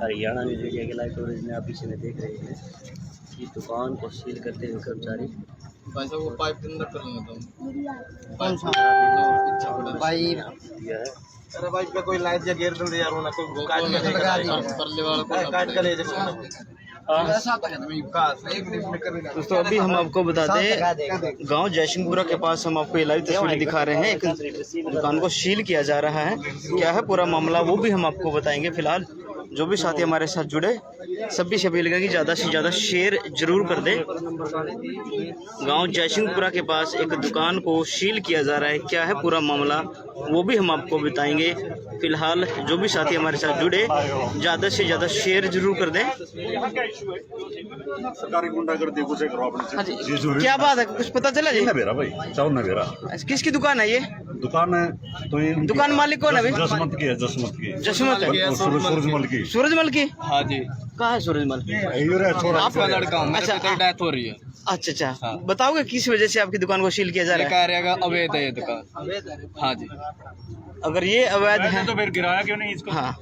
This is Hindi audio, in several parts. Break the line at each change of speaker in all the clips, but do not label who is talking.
हरियाणा न्यूज़ मीडिया के लाइव कवरेज में आप इसी में देख रहे हैं कि दुकान को सील करते हुए कर्मचारी।
भाई साहब वो पाइप के अंदर कर लेना तुम।
कौन सा भाई?
अरे भाई पे कोई लाइट या गिर दे यार, ना कोई काट के लगा दिया परले वाला को काट के ले जा।
दोस्तों अभी हम आपको बता दें, गांव जयसिंहपुरा के पास हम आपको ये लाइव तस्वीरें दिखा रहे हैं। एक दुकान को सील किया जा रहा है। क्या है पूरा मामला वो भी हम आपको बताएंगे। फिलहाल जो भी साथी हमारे साथ जुड़े सभी से अपील करें कि ज़्यादा से ज़्यादा शेयर जरूर कर दें। गांव जयसिंहपुरा के पास एक दुकान को सील किया जा रहा है। क्या है पूरा मामला वो भी हम आपको बताएंगे। फिलहाल जो भी साथी हमारे साथ जुड़े ज़्यादा से ज़्यादा शेयर जरूर कर दें।
सरकारी गुंडागर्दी कुछ एक
हाँ जी, क्या बात है, कुछ पता चला जी?
नवेरा भाई, चाउर नवेरा।
किसकी दुकान है ये?
दुकान है तो ये
दुकान मालिक कौन है भाई?
जसमत की है, जसमत की।
जसमत है?
सूरजमल की।
सूरजमल की?
हाँ जी।
कहाँ है सूरजमल?
आपका लड़का हूँ। अच्छा, डेथ हो रही है।
अच्छा अच्छा, बताओगे किस वजह से आपकी दुकान को सील किया जा रहा है?
कह रहा है अवैध है ये दुकान। हाँ जी।
अगर ये अवैध है
तो फिर गिराया क्यों नहीं इसको?
हाँ,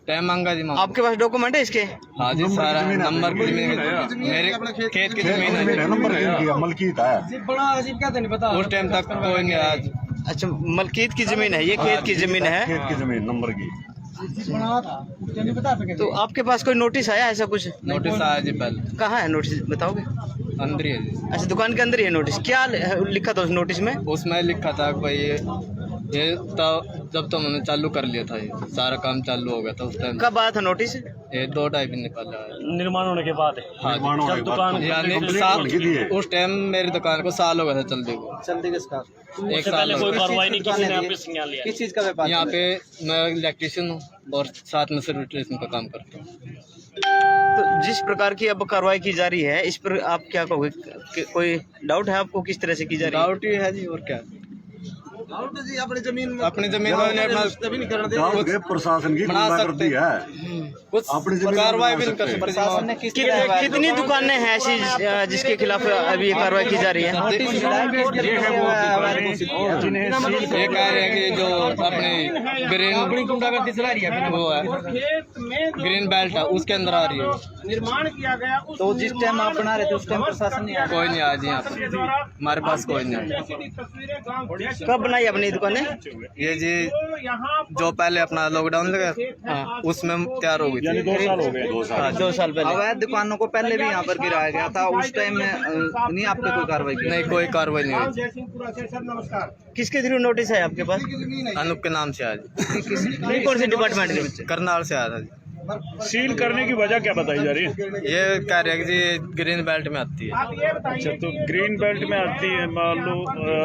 टाइम मांगा जी।
आपके पास डॉक्यूमेंट है इसके?
हाँ जी, सारा नंबर की जमीन मेरे खेत की जमीन है।
नंबर मलकीत है।
उस टाइम तक कोई नहीं आज।
अच्छा, मलकीत की जमीन है ये, खेत की जमीन है।
खेत की जमीन नंबर की।
तो आपके पास कोई नोटिस आया ऐसा कुछ?
नोटिस आया जी पहले।
कहाँ है नोटिस, बताओगे?
अंदर ही है जी।
अच्छा, दुकान के अंदर ही है नोटिस। क्या लिखा था उस नोटिस में?
उसमें लिखा था भाई ये तो जब तो मैंने चालू कर लिया था, ये सारा काम चालू हो गया था उस टाइम।
कब आया था नोटिस?
ये 2 ढाई दिन निकाला है।
निर्माण होने के बाद
हाँ जी।
दुकान
यानी उस टाइम मेरी दुकान को साल हो गया था चलते को। एक साल
कोई कार्रवाई नहीं, किसी ने आपके सिग्नल लिया?
किस चीज़ का व्यापार?
यहाँ पे मैं इलेक्ट्रिशियन हूँ और साथ में सर्विस का काम करता हूँ।
तो जिस प्रकार की अब कार्रवाई की जा रही है इस पर आप क्या कहोगे? कोई डाउट है आपको किस तरह से की जा रही है?
डाउट ही है जी, और क्या? अपनी जमीन में
प्रशासन की गुंडागर्दी है।
कुछ कार्रवाई भी नहीं कर सकते।
प्रशासन ने कितनी दुकानें हैं ऐसी जिसके खिलाफ अभी ये कार्रवाई की जा रही है?
ये कह रहे हैं कि जो अपने ग्रीन वो है, ग्रीन बेल्ट है उसके अंदर आ रही है।
निर्माण किया गया।
तो जिस टाइम आप बना रहे थे उस टाइम प्रशासन नहीं आया?
कोई नहीं आया जी यहाँ पे, हमारे पास कोई नहीं आया।
कब बनाई अपनी दुकानें?
ये जी जो पहले अपना लॉकडाउन लगा उसमें तैयार हो गई थी।
2 साल हो गए।
2 साल पहले।
अवैध दुकानों को पहले भी यहाँ पर गिराया गया था, उस टाइम में नहीं आपने कोई कार्रवाई की?
नहीं, कोई कार्रवाई नहीं हुई।
जयसिंहपुरा से सर नमस्कार।
किसके थ्रू नोटिस है आपके पास?
अनूप के नाम से आया जी।
कौन से डिपार्टमेंट के?
करनाल से आया था जी।
सील करने की वजह क्या बताई जा रही है?
ये कह रहे हैं कि जी ग्रीन बेल्ट में आती है।
अच्छा, तो ग्रीन बेल्ट में आती है, मान लो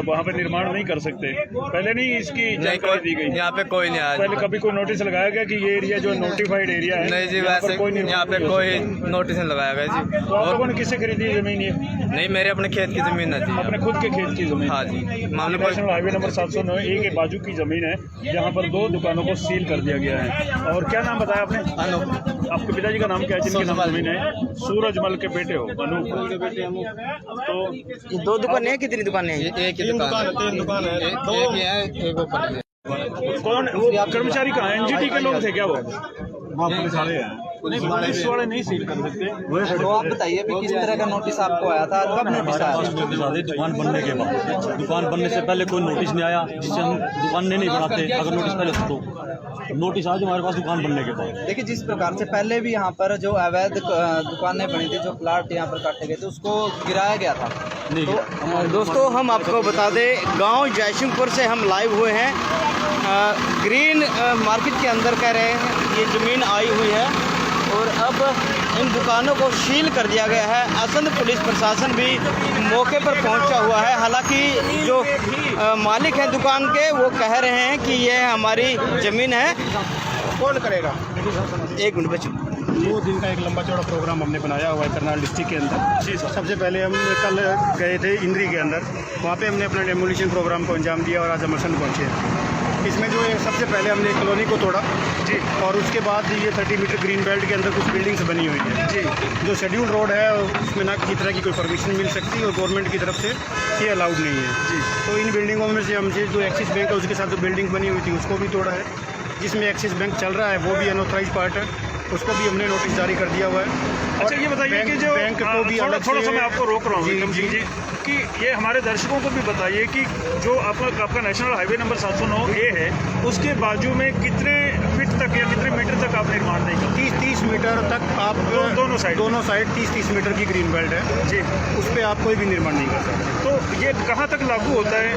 वहाँ पे निर्माण नहीं कर सकते, पहले नहीं इसकी जानकारी दी गई?
यहाँ पे कोई नहीं आया।
पहले कभी कोई नोटिस लगाया गया कि ये एरिया जो नोटिफाइड एरिया है?
नहीं जी, वैसे यहाँ पे कोई नोटिस नहीं लगाया गया जी।
तो आप लोगों ने किससे खरीदी जमीन ये?
नहीं, मेरे अपने खेत की जमीन है जी।
अपने खुद के खेत की जमीन?
हाँ जी। मान लो
नेशनल हाईवे नंबर 709 के बाजू की जमीन है जहाँ पर 2 दुकानों को सील कर दिया गया है। और क्या नाम बताया आपने? आपके पिताजी का नाम क्या है जिनके नाम जमीन है? सूरजमल के बेटे हो, अनूप। तो
ये 2 दुकानें हैं? कितनी दुकानें हैं?
एक ही दुकान है। 3 दुकान है। एक ही है, एक ऊपर है।
कौन वो कर्मचारी कहाँ है? एनजीटी के लोग थे क्या वो? पुलिस वाले हैं। पुलिस वाले नहीं सील कर सकते।
तो आप बताइए भी किस तरह का नोटिस आपको आया था, कब नोटिस आया?
दुकान बनने के बाद, दुकान बनने से पहले कोई नोटिस नहीं आया, जिससे हम दुकान नहीं बनाते। अगर नोटिस पहले तो नोटिस आज हमारे पास दुकान बनने के बाद।
देखिए, जिस प्रकार से पहले भी यहाँ पर जो अवैध दुकानें बनी थी, जो प्लाट यहाँ पर काटे गए थे, उसको गिराया गया था।
तो दोस्तों हम आपको बता दें, गांव जयसिंहपुर से हम लाइव हुए हैं। ग्रीन मार्केट के अंदर कह रहे हैं ये ज़मीन आई हुई है और अब इन दुकानों को सील कर दिया गया है। असंध पुलिस प्रशासन भी मौके पर पहुंचा हुआ है। हालांकि जो मालिक हैं दुकान के वो कह रहे हैं कि ये हमारी ज़मीन है।
कौन करेगा?
1 मिनट बच्चों।
2 दिन का एक लंबा चौड़ा प्रोग्राम हमने बनाया हुआ है करनाल डिस्ट्रिक्ट के अंदर। सबसे पहले हम कल गए थे इंद्री के अंदर, वहाँ पे हमने अपना डेमोलिशन प्रोग्राम को अंजाम दिया और आज अमरसन पहुँचे।
इसमें जो है सबसे पहले हमने कॉलोनी को तोड़ा जी, और उसके बाद ये 30 मीटर ग्रीन बेल्ट के अंदर कुछ बिल्डिंग्स बनी हुई है जी। जो शेड्यूल रोड है उसमें ना किसी तरह की कोई परमिशन मिल सकती और गवर्नमेंट की तरफ से ये अलाउड नहीं है जी। तो इन बिल्डिंगों में से हमसे जो एक्सिस बैंक है उसके साथ जो बिल्डिंग बनी हुई थी उसको भी तोड़ा है, जिसमें एक्सिस बैंक चल रहा है वो भी अनऑथराइज पार्ट है, उसको भी हमने नोटिस जारी कर दिया हुआ है।
अच्छा ये बताइए कि जो
बैंक को भी
थोड़ा सा मैं आपको रोक रहा हूँ
जी,
जी, कि ये हमारे दर्शकों को भी बताइए कि जो आपका नेशनल हाईवे नंबर 709 ए है उसके बाजू में कितने फीट तक या कितने मीटर तक आप निर्माण नहीं करते?
30 मीटर तक आप दोनों साइड 30 मीटर की ग्रीन बेल्ट है जी, उस पर आप कोई भी निर्माण नहीं कर सकते।
तो ये कहाँ तक लागू होता है?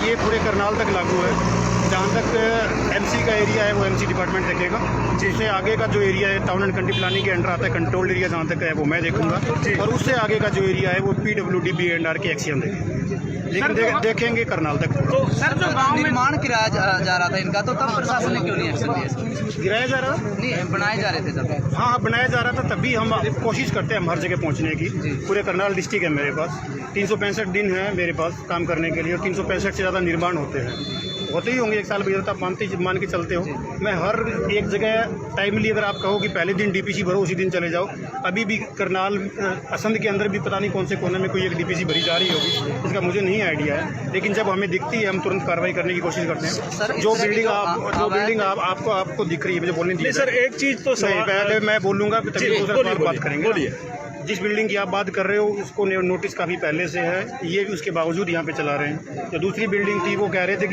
ये पूरे करनाल तक लागू है। जहाँ तक एमसी का एरिया है वो एमसी डिपार्टमेंट देखेगा, जिससे आगे का जो एरिया है टाउन एंड कंट्री प्लानिंग के अंडर आता है, कंट्रोल्ड एरिया जहाँ तक है वो मैं देखूंगा, और उससे आगे का जो एरिया है वो PWD BNR के एक्शन देखेंगे, लेकिन देखेंगे करनाल तक।
तो सर जो गांव में निर्माण किया जा रहा था इनका, तो तब प्रशासन ने क्यों नहीं एक्शन लिया?
गिराया जा रहा
नहीं, बनाए जा रहे थे तब।
हाँ, बनाया जा रहा था, तभी हम कोशिश करते हैं हम हर जगह पहुँचने की। पूरे करनाल डिस्ट्रिक्ट है मेरे पास, 365 दिन है मेरे पास काम करने के लिए, और 365 से ज़्यादा निर्माण होते ही होंगे एक साल में, आप मान के चलते हो। मैं हर एक जगह टाइमली, अगर आप कहो कि पहले दिन DPC भरो उसी दिन चले जाओ, अभी भी करनाल असंध के अंदर भी पता नहीं कौन से कोने में कोई एक DPC भरी जा रही होगी, इसका मुझे नहीं आइडिया है, लेकिन जब हमें दिखती है हम तुरंत कार्रवाई करने की कोशिश करते हैं। जो बिल्डिंग आपको दिख रही है, मुझे बोलने दीजिए
सर। एक चीज़ तो
पहले मैं बोलूँगा, तभी दूसरा बात करेंगे।
बोलिए।
जिस बिल्डिंग की आप बात कर रहे हो उसको नोटिस काफ़ी पहले से है, ये भी उसके बावजूद यहाँ पे चला रहे हैं। जो दूसरी बिल्डिंग थी वो कह रहे थे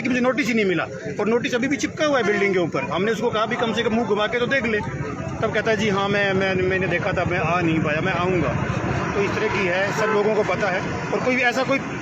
कि मुझे नोटिस ही नहीं मिला, और नोटिस अभी भी चिपका हुआ है बिल्डिंग के ऊपर। हमने उसको कहा भी कम से कम मुंह घुमा के तो देख ले, तब कहता है जी हाँ मैंने देखा था, मैं आ नहीं पाया, मैं आऊँगा। तो इस तरह की है, सब लोगों को पता है, और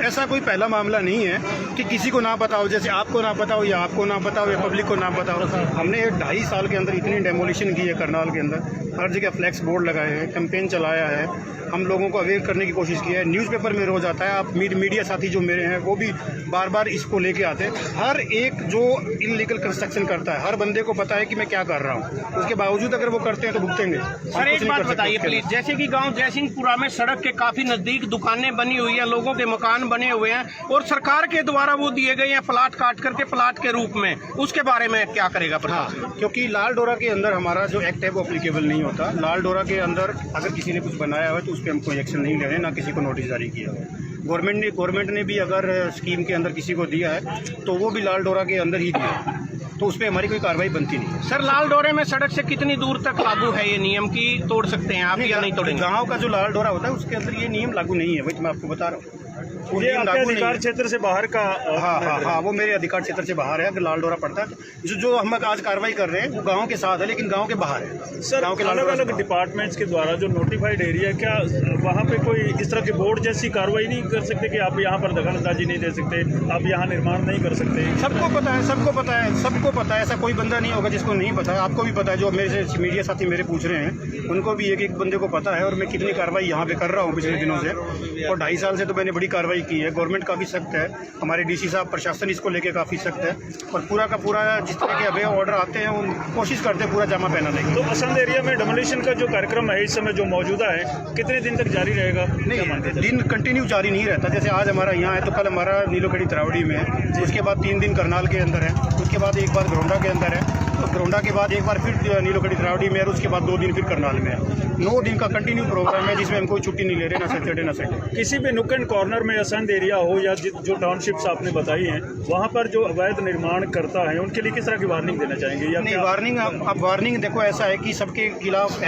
ऐसा कोई पहला मामला नहीं है कि किसी को ना पता हो, जैसे आपको ना पता हो या आपको ना पता हो या पब्लिक को ना पता हो। हमने 2.5 साल के अंदर इतनी डेमोलिशन की है करनाल के अंदर, हर जगह फ्लैक्स बोर्ड लगाए हैं, कैंपेन चलाया है, हम लोगों को अवेयर करने की कोशिश की है। न्यूज़पेपर में रोज़ आता है, आप मीडिया साथी जो मेरे हैं वो भी बार बार इसको लेके आते हैं। हर एक जो इलीगल कंस्ट्रक्शन करता है, हर बंदे को पता है कि मैं क्या कर रहा हूँ, उसके बावजूद अगर वो करते हैं तो भुगतेंगे।
सर एक बात बताइए प्लीज, जैसे कि गांव जयसिंहपुरा में सड़क के काफी नजदीक दुकानें बनी हुई है, लोगों के मकान बने हुए हैं, और सरकार के द्वारा वो दिए गए हैं प्लाट काट करके प्लाट के रूप में, उसके बारे में क्या करेगा प्रशासन?
क्योंकि लाल डोरा के अंदर हमारा जो एक्ट है वो अप्लीकेबल नहीं होता। लाल डोरा के अंदर अगर किसी ने कुछ बनाया हुआ है तो उस पर हम कोई एक्शन नहीं ले रहे, ना किसी को नोटिस जारी किया है। गवर्नमेंट ने भी अगर स्कीम के अंदर किसी को दिया है तो वो भी लाल डोरा के अंदर ही दिया है, तो उस पर हमारी कोई कार्रवाई बनती नहीं।
सर लाल डोरे में सड़क से कितनी दूर तक लागू है ये नियम की तोड़ सकते हैं आप या नहीं तोड़ेंगे?
गाँव का जो लाल डोरा होता है उसके अंदर ये नियम लागू नहीं है, वही मैं आपको बता रहा हूँ।
ये आपके अधिकार क्षेत्र से बाहर का?
हाँ, वो मेरे अधिकार क्षेत्र से बाहर है। अगर लाल डोरा पड़ता है, जो हम आज कार्रवाई कर रहे हैं वो गांव के साथ है, लेकिन गांव के बाहर है।
सर
गांव के
अलग अलग डिपार्टमेंट्स के द्वारा जो नोटिफाइड एरिया, क्या वहाँ पे कोई इस तरह की बोर्ड जैसी कार्रवाई नहीं कर सकते कि आप यहाँ पर दखलअंदाजी नहीं दे सकते, आप यहाँ निर्माण नहीं कर सकते?
सबको पता है, ऐसा कोई बंदा नहीं होगा जिसको नहीं पता है। आपको भी पता है, जो मेरे से मीडिया साथी मेरे पूछ रहे हैं उनको भी एक बंदे को पता है, और मैं कितनी कार्रवाई यहाँ पे कर रहा हूँ पिछले दिनों से, और 2.5 साल से तो मैंने बड़ी कार्रवाई की है। गवर्नमेंट काफ़ी सख्त है, हमारे DC साहब प्रशासन इसको लेके काफ़ी सख्त है, और पूरा का पूरा जिस तरह के अभी ऑर्डर आते हैं वो कोशिश करते हैं पूरा जामा पहनाने की।
तो असंध एरिया में डेमोलिशन का जो कार्यक्रम है इस समय जो मौजूदा है, कितने दिन तक जारी रहेगा?
नहीं, दिन कंटिन्यू जारी नहीं रहता। जैसे आज हमारा यहाँ है तो कल हमारा नीलोखड़ी तरावड़ी में है, उसके बाद 3 दिन करनाल के अंदर है, उसके बाद एक बार घरोंडा के अंदर है, तो घरोंडा के बाद एक बार फिर नीलोखड़ी तरावड़ी में है, और उसके बाद 2 दिन फिर करनाल में है। 9 दिन का कंटिन्यू प्रोग्राम है, जिसमें हम कोई छुट्टी नहीं ले रहे, ना सैटरडे ना संडे।
किसी भी नुक एंड कॉर्नर में असंध एरिया हो या जो टाउनशिप्स आपने बताई हैं, वहाँ पर जो अवैध निर्माण करता है उनके लिए किस तरह की वार्निंग देना चाहेंगे? या
नहीं, वार्निंग देखो ऐसा है कि सबके खिलाफ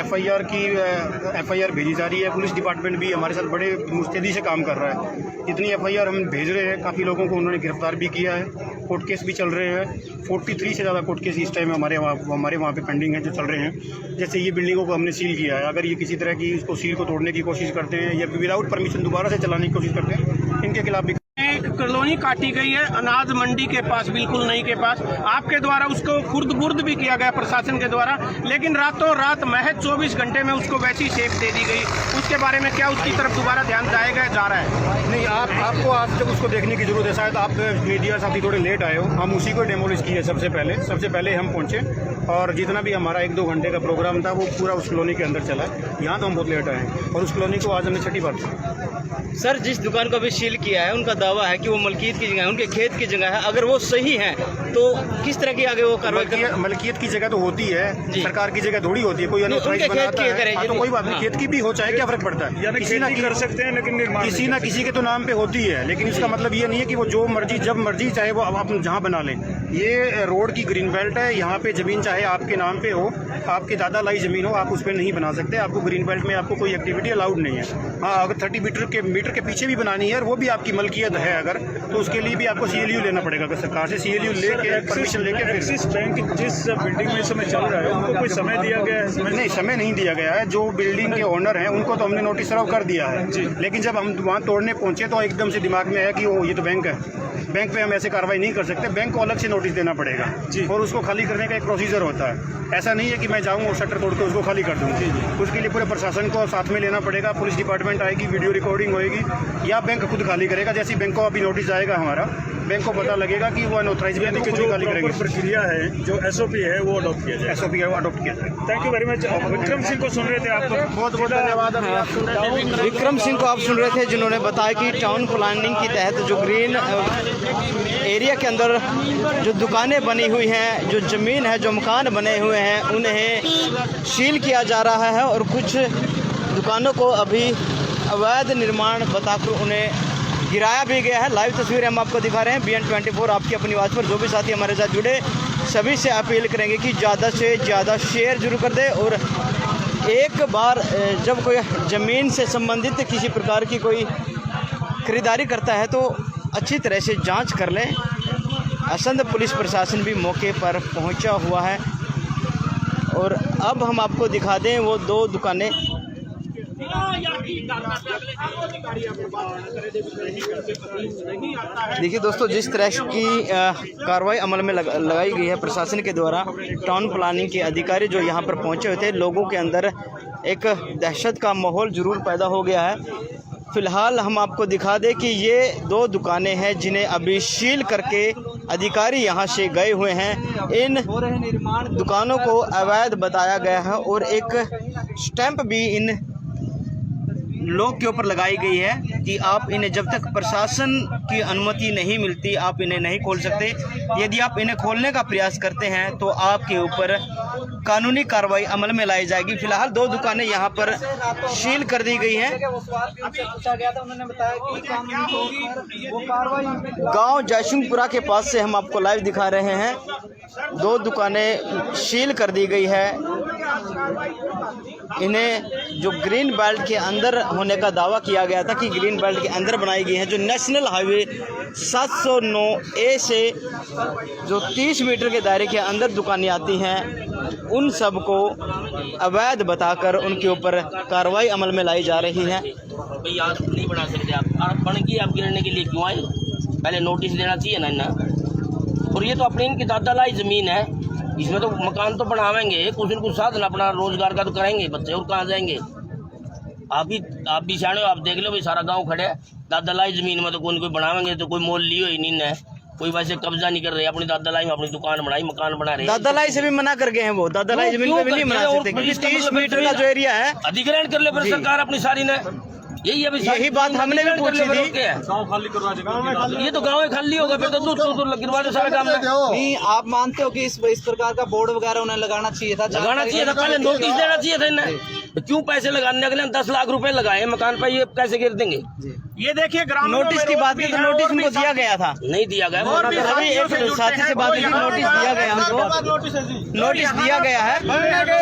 FIR भेजी जा रही है। पुलिस डिपार्टमेंट भी हमारे साथ बड़े मुस्तैदी से काम कर रहा है। जितनी FIR हम भेज रहे हैं, काफ़ी लोगों को उन्होंने गिरफ्तार भी किया है, कोर्ट केस भी चल रहे हैं। 43 से ज़्यादा कोर्ट केस इस टाइम हमारे वहाँ पे पेंडिंग है, जो चल रहे हैं। जैसे ये बिल्डिंगों को हमने सील किया है, अगर ये किसी तरह की इसको सील को तोड़ने की कोशिश करते हैं या विदाउट परमिशन दोबारा से चलाने की कोशिश करते हैं, इनके खिलाफ भी
कॉलोनी काटी गई है अनाज मंडी के पास, बिल्कुल नहीं के पास, आपके द्वारा उसको खुर्द-बुर्द भी किया गया प्रशासन के द्वारा, लेकिन रातों रात महज 24 घंटे में उसको वैसी शेप दे दी गई। उसके बारे में क्या उसकी तरफ दोबारा ध्यान जाएगा जा रहा है?
नहीं, आपको आज तक उसको देखने की जरूरत है। शायद आप मीडिया साथी थोड़े लेट आए हो, हम उसी को डेमोलिश किए सबसे पहले हम पहुँचे, और जितना भी हमारा 1-2 घंटे का प्रोग्राम था वो पूरा उस कॉलोनी के अंदर चला। यहाँ तो हम बहुत लेट आए हैं, और उस कॉलोनी को आज हमने छठी बार
सर जिस दुकान को अभी सील किया है उनका दावा है कि वो मलकियत की जगह है, उनके खेत की जगह है। अगर वो सही है तो किस तरह की आगे वो कार्रवाई?
मलकियत की जगह तो होती है, सरकार की जगह थोड़ी होती है। कोई अनऑथराइज
उनके खेत
बनाता
की
है
करेगी
तो कोई बात नहीं, खेत की भी हो चाहे क्या फर्क पड़ता है, किसी ना
कर सकते हैं लेकिन निर्माण
किसी ना किसी के तो नाम पे होती है। लेकिन इसका मतलब ये नहीं है कि वो जो मर्जी जब मर्जी चाहे वो आप जहाँ बना लें। ये रोड की ग्रीन बेल्ट है, यहाँ पे जमीन चाहे आपके नाम पे हो, आपके दादा लाई जमीन हो, आप उस पर नहीं बना सकते। आपको ग्रीन बेल्ट में आपको कोई एक्टिविटी अलाउड नहीं है। हाँ, अगर 30 मीटर के पीछे भी बनानी है और वो भी आपकी मलकियत है अगर, तो उसके लिए भी आपको CLU लेना पड़ेगा। अगर सरकार से CLU लेके परमिशन लेके
एक्सिस बैंक जिस बिल्डिंग में इस समय चल रहा है उनको कोई समय दिया गया है?
नहीं, समय नहीं दिया गया है। जो बिल्डिंग के ओनर हैं उनको तो हमने नोटिस सर्व कर दिया है, लेकिन जब हम वहाँ तोड़ने पहुँचे तो एकदम से दिमाग में आया कि ये तो बैंक है, बैंक पे हम ऐसे कार्रवाई नहीं कर सकते, बैंक को अलग से नोटिस देना पड़ेगा और उसको खाली करने का एक प्रोसीजर होता है। ऐसा नहीं है कि मैं जाऊँ और शटर तोड़ के उसको खाली कर दूँ। उसके लिए पूरे प्रशासन को साथ में लेना पड़ेगा, पुलिस डिपार्टमेंट आएगी, वीडियो रिकॉर्डिंग होएगी, या बैंक खुद खाली करेगा। जैसे बैंक को अभी नोटिस आएगा हमारा, बैंक को पता लगेगा कि वो अनऑथराइज है, तो जो खाली करेगी।
प्रक्रिया है, जो SOP है वो अडॉप्ट किया जाए।
SOP है वो अडॉप्ट किया जाए।
Thank you very much. Vikram Singh को सुन रहे थे आप,
बहुत बहुत धन्यवाद। अभी आप सुन रहे थे
विक्रम सिंह को आप सुन रहे थे, जिन्होंने बताया कि टाउन प्लानिंग के तहत जो ग्रीन एरिया के अंदर जो दुकानें बनी हुई हैं, जो ज़मीन है, जो मकान बने हुए हैं, उन्हें सील किया जा रहा है और कुछ दुकानों को अभी अवैध निर्माण बताकर उन्हें गिराया भी गया है। लाइव तस्वीरें हम आपको दिखा रहे हैं BN24 आपकी अपनी आवाज़ पर। जो भी साथी हमारे साथ जुड़े सभी से अपील करेंगे कि ज़्यादा से ज़्यादा शेयर जरूर कर दें और एक बार जब कोई ज़मीन से संबंधित किसी प्रकार की कोई खरीदारी करता है तो अच्छी तरह से जांच कर लें। असंध पुलिस प्रशासन भी मौके पर पहुंचा हुआ है और अब हम आपको दिखा दें वो 2 दुकानें। देखिए दोस्तों, जिस तरह की कार्रवाई अमल में लगाई गई है प्रशासन के द्वारा, टाउन प्लानिंग के अधिकारी जो यहाँ पर पहुँचे हुए थे, लोगों के अंदर एक दहशत का माहौल ज़रूर पैदा हो गया है। फ़िलहाल हम आपको दिखा दें कि ये 2 दुकानें हैं जिन्हें अभी सील करके अधिकारी यहाँ से गए हुए हैं। इन दुकानों को अवैध बताया गया है और एक स्टैंप भी इन लोग के ऊपर लगाई गई है कि आप इन्हें जब तक प्रशासन की अनुमति नहीं मिलती आप इन्हें नहीं खोल सकते। यदि आप इन्हें खोलने का प्रयास करते हैं तो आपके ऊपर कानूनी कार्रवाई अमल में लाई जाएगी। फिलहाल 2 दुकानें यहाँ पर सील कर दी गई हैं। गांव जयसिंहपुरा के पास से हम आपको लाइव दिखा रहे हैं। 2 दुकानें सील कर दी गई है। इन्हें जो ग्रीन बेल्ट के अंदर होने का दावा किया गया था कि ग्रीन बेल्ट के अंदर बनाई गई है, जो नेशनल हाईवे 709A से जो 30 मीटर के दायरे के अंदर दुकानें आती हैं, उन सब को अवैध बताकर उनके ऊपर कार्रवाई अमल में लाई जा रही है।
भाई आप नहीं बना सकते, आप बन गई, आप गिरने के लिए क्यों आए? पहले नोटिस देना चाहिए ना। और ये तो अपनी इनकी दादा लाई ज़मीन है, इसमें तो मकान तो बनावेंगे, कुछ न कुछ साधन अपना रोजगार का तो करेंगे बच्चे, और कहाँ जाएंगे? आप भी सियाने हो, आप देख लो भाई, सारा गांव खड़े है, दादा लाई ज़मीन में तो कोई बनावेंगे तो कोई मोल लियो ही नहीं है, कोई वैसे कब्जा नहीं कर रहे। अपनी दादा लाई में अपनी दुकान बनाई, मकान बना रहे।
दादा लाई से भी मना कर गए हैं वो, दादा लाई जमीन पे भी नहीं बना सकते क्योंकि 30 मीटर का जो एरिया है
अधिग्रहण कर ले फिर सरकार अपनी सारी ने। यही
बात हमने भी पूछी थी।
गाँव खाली करवा देगा,
ये तो गाँव खाली होगा फिर तो दूर गिरवा दो सारा काम में।
नहीं, आप मानते हो कि इस प्रकार का बोर्ड वगैरह उन्हें लगाना चाहिए था?
पहले नोटिस देना चाहिए था इन्हें। क्यों पैसे लगाने के लिए 10 लाख रुपए लगाए मकान पर, ये कैसे गिर देंगे?
ये देखिए
नोटिस की बात की तो नोटिस उनको दिया गया था,
नहीं दिया गया।
अभी एक साथी से बात की, नोटिस दिया गया हमको, नोटिस दिया गया है।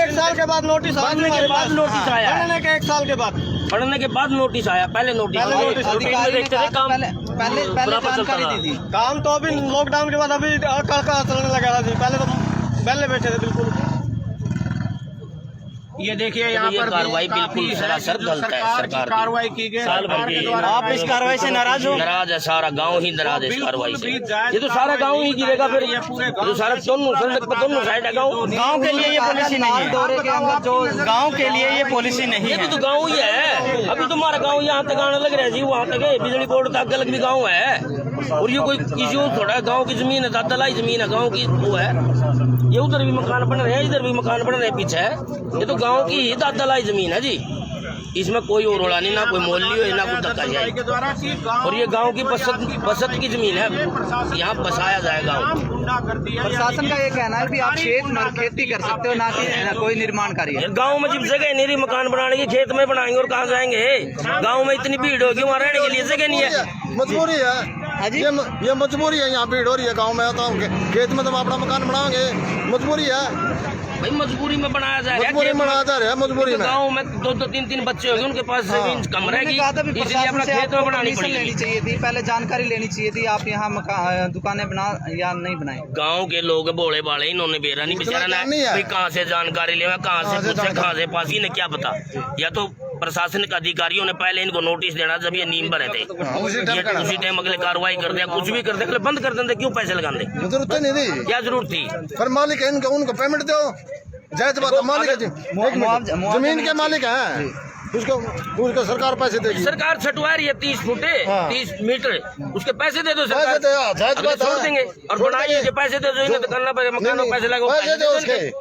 1 साल के बाद नोटिस आया,
पढ़ने के बाद नोटिस आया,
1 साल के बाद
पढ़ने के बाद नोटिस आया, पहले नोटिस
अधिकारी ने कहा पहले जानकारी दी थी।
काम तो अभी लॉकडाउन के बाद अभी कल चलने लगा था, पहले तो पहले बैठे थे बिल्कुल।
ये देखिए यहाँ पर
कार्रवाई बिल्कुल सरासर गलत है। सरकार
कार्रवाई की गई,
आप इस कार्रवाई से नाराज हो?
नाराज है, सारा गांव ही नाराज है इस कार्रवाई से। ये तो सारा गांव ही गिरेगा फिर, जो सारा दोनों साइड है गाँव।
गाँव के लिए ये पॉलिसी नहीं है,
दौरे के अंदर जो
गाँव के लिए ये पॉलिसी नहीं
ये
है।
तो गाँव ही है। अभी तुम्हारा गाँव यहाँ तक आने लग रहा है जी, वहाँ तक है, बिजली बोर्ड तक अलग भी गाँव है। और ये कोई किसी और थोड़ा गाँव की जमीन है, दादा लाई जमीन है, गाँव की वो है। ये उधर भी मकान बन रहे हैं, इधर भी मकान बन रहे हैं पीछे। ये तो गाँव की ही दादा लाई जमीन है जी। इसमें कोई और रोड़ा नहीं, ना कोई मोल हो, ना कोई धक्का जाए। और ये गांव की बसत की जमीन है, यहाँ बसाया जाएगा।
प्रशासन का ये कहना है कि आप खेती कर सकते हो, ना कि कोई निर्माण कार्य।
गांव में जब जगह नहीं रही मकान बनाने की, खेत में बनाएंगे और कहाँ जाएंगे? गांव में इतनी भीड़ होगी, वहाँ रहने के लिए जगह नहीं है।
मजबूरी है ये मजबूरी है, यहाँ भीड़ हो रही है गांव में। आता हूँ खेत में तो अपना मकान बनाओगे, मजबूरी है
भाई, मजबूरी में बनाया जा रहा है।
मजबूरी में
गाँव में 2-2 3-3 बच्चे होंगे, उनके पास जमीन कम रहेगी, इसलिए अपना खेत में बनानी पड़ेगी।
लेनी चाहिए थी, पहले जानकारी लेनी चाहिए थी, आप यहाँ दुकानें बना या नहीं बनाए।
गांव के लोग बोले बाले, इन्होंने बेरा नहीं बेचारा ना भाई, कहाँ से जानकारी ले, कहाँ से पूछे, कहाँ से पास, इन्हें क्या पता। या तो प्रशासनिक अधिकारियों ने पहले इनको नोटिस देना जब ये नींव भरे थे, उसी टाइम अगले कार्रवाई कर दिया, कुछ भी कर दे, बंद कर देते, क्यों पैसे लगाते?
जरूरत नहीं थी,
क्या जरूरत थी?
पर मालिक है इनको, उनको पेमेंट दो, जायज बात है, मालिक है, जमीन के मालिक है, उसको सरकार पैसे देगी।
सरकार छटवा रही है 30 फुट 30 मीटर, उसके पैसे दे दो, सरकार छोड़ देंगे और बनाइए, पैसे दे दो, इन्हें तो करना पड़ेगा, मकान में पैसे लगे।